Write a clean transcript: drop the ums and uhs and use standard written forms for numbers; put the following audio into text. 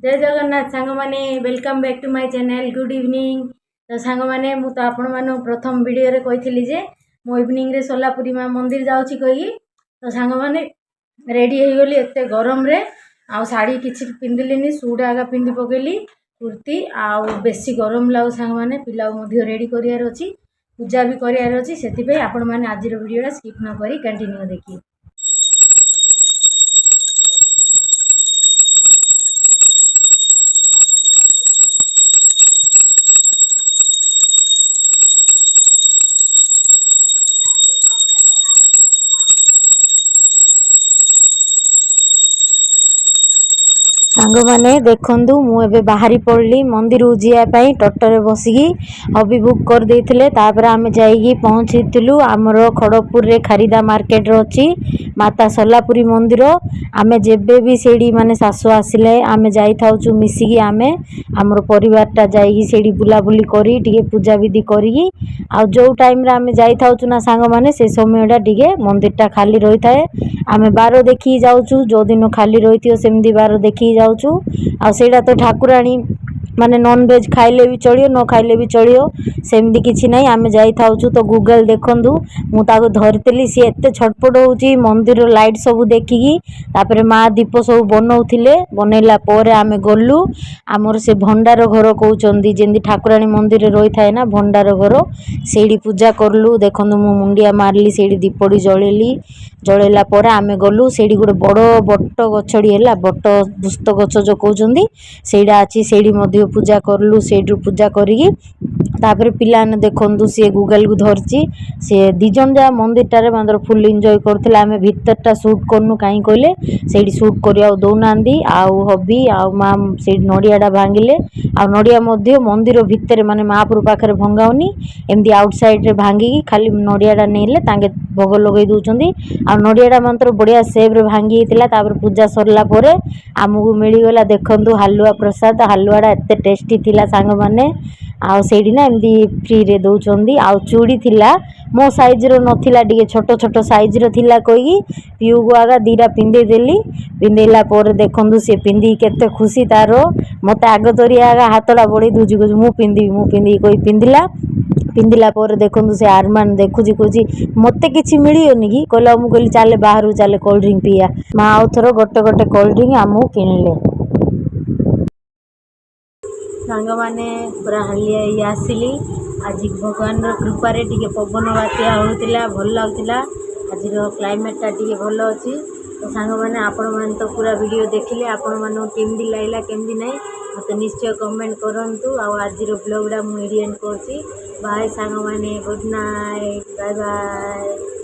जय जगन्नाथ सांग माने welcome back to my channel good evening. तो सांग माने मु तो आपण मानो प्रथम वीडियो रे कहिथिली जे मो इवनिंग रे सोलापुरी मां मंदिर जाउची कही। तो सांग माने रेडी हो गली एते गरम रे आ साड़ी किछि पिंदिलिनी सूट आगा पिंदी पकेली कुर्ती आ बेसी गरम लागो सांग माने पिला मध्य रेडी करियार अछि पूजा भी करियार अछि सेति पे आपण माने आज रो वीडियो स्किप न करी कंटिन्यू देखी। सांग माने देखंदु मु एबे बाहरी पड़ली मंदिर जावाई टोटोरे बसिकी हबी बुक कर देथिले तापर आमे जाईकी पहुंचीतिलु हमर खड़गपुर रे खरीदा मार्केट रो अछि माता सोलापुरी मंदिर। आमे जेबे भी सेडी माने सासु आसिले आमे जाई थाउचु मिसिकी आमे हमर परिवारटा जाईकी सेडी बुला बुली करी टिके पूजा विधि करी आ जो टाइम रे आमे जाई थाउचु ना सांग माने से समयडा टिके मंदिरटा खाली रही थाए। आमे बारो देखी जाउचु जो दिन खाली रहिथियो सेमदी बारो देखी जाउचु आ सेडा तो ठाकुराणी माने नॉन वेज खाइले भी चलियो न खाइले भी चलियो सेमदी किछि नै। आमे जाई थाउचु तो गूगल देखंदु मु ताको धरतली सी एते छटपट होउची मंदिर लाइट सब देखिकी तापरे मा दीप सब बनौथिले बनैला पोरे आमे गल्लु हमर से भंडार घर कहउचंदी जेंदी ठाकुराणी मंदिर रे रही थाए ना भंडार घर सेडी पूजा करलु। देखंदु मु मुंडिया मारली सेडी दीपडी जळेली जळेला पोरे आमे गल्लु सेडी गुडे बडो बट्ट गछडी हैला बट्ट दुस्त गछ जो कहउचंदी सेडा अछि सेडी मध्ये पूजा करलु सेडु पूजा करिकी तापर पिलाने देखंदु से गूगल को धरची से दिजन जा मंदिर टारे मांदर फुल एंजॉय करथिला। आमे भीतरटा शूट करनु काई कहले सेडी शूट करिया दउनांदी आउ हबी आउ मा सेडी नडियाडा भांगिले आ नडिया मध्ये मंदिर भीतर माने महापुर पाखरे भंगाउनी एमदी आउटसाइड रे भांगी खाली नडियाडा नेले तांगे भोग लगै दउचंदी आ नडियाडा मंत्र बढ़िया सेव रे भांगी हितला। तापर पूजा सरला पोरे आमगु मिली गला देखंदु हलुआ प्रसाद हलुआडा एते टेस्टी थिला सांग माने आ सेडी ना एमदी फ्री रे दउचंदी आ चूड़ी थिला मो साइज रो नथिला टिके छोटो छोटो साइज रो थिला कोई पिउ गो आगा दीरा पिंदे देली पिंदेला पोरे देखंदु से पिंदी केते खुशी तारो मते आगो तोरी आगा हातडा बडी दुजी को मु पिंदी कोई पिंदिला पिंदिला पोरे देखंदु से आरमान देखुजी कोजी मते किछि मिलियोनी की कहला मु कहली चाले बाहरु चाले कोल्ड ड्रिंक पिया मा आउथरो गोटे गोटे कोल्ड ड्रिंक आमु किनले। सांग माने पूरा हालिया आसिली आज भगवान कृपा रे टिके पवन बात्या होतिला भल लागतिला आज क्लाइमेटटा टिके भल अछि। तो सांग माने आपण मान तो पूरा वीडियो देखिले आपण मानो केमदी लाइला केमदी नै मते निश्चय कमेंट करंतु आ आज ब्लॉगडा मु एंड करछि। बाय सांग माने गुड नाइट बाय बाय।